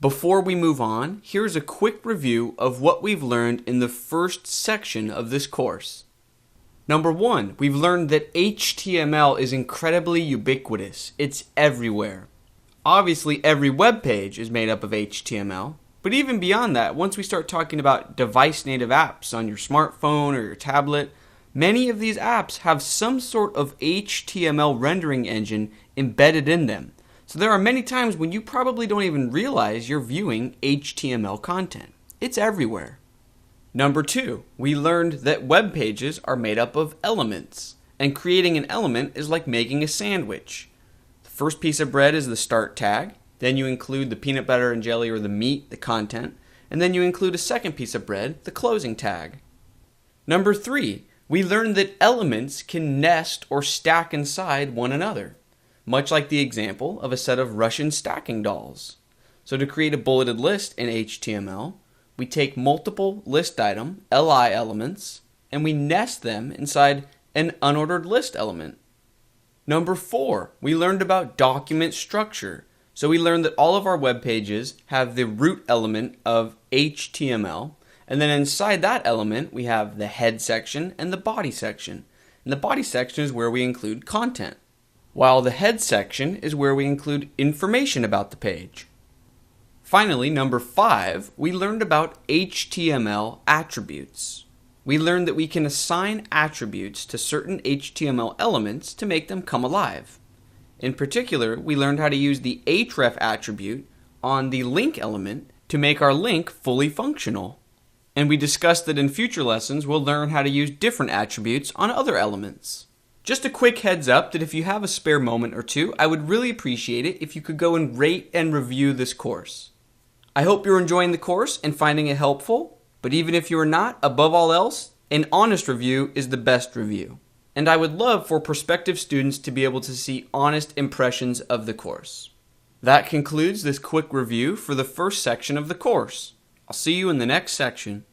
Before we move on, here's a quick review of what we've learned in the first section of this course. Number 1, we've learned that HTML is incredibly ubiquitous. It's everywhere. Obviously, every web page is made up of HTML, but even beyond that, once we start talking about device-native apps on your smartphone or your tablet, many of these apps have some sort of HTML rendering engine embedded in them. So there are many times when you probably don't even realize you're viewing HTML content. It's everywhere. Number 2, we learned that web pages are made up of elements, and creating an element is like making a sandwich. The first piece of bread is the start tag, then you include the peanut butter and jelly or the meat, the content, and then you include a second piece of bread, the closing tag. Number 3, we learned that elements can nest or stack inside one another, much like the example of a set of Russian stacking dolls. So to create a bulleted list in HTML, we take multiple list item, LI elements, and we nest them inside an unordered list element. Number 4, we learned about document structure. So we learned that all of our web pages have the root element of HTML, and then inside that element we have the head section and the body section. And the body section is where we include content, while the head section is where we include information about the page. Finally, number 5, we learned about HTML attributes. We learned that we can assign attributes to certain HTML elements to make them come alive. In particular, we learned how to use the href attribute on the link element to make our link fully functional. And we discussed that in future lessons we'll learn how to use different attributes on other elements. Just a quick heads up that if you have a spare moment or two, I would really appreciate it if you could go and rate and review this course. I hope you're enjoying the course and finding it helpful, but even if you are not, above all else, an honest review is the best review. And I would love for prospective students to be able to see honest impressions of the course. That concludes this quick review for the first section of the course. I'll see you in the next section.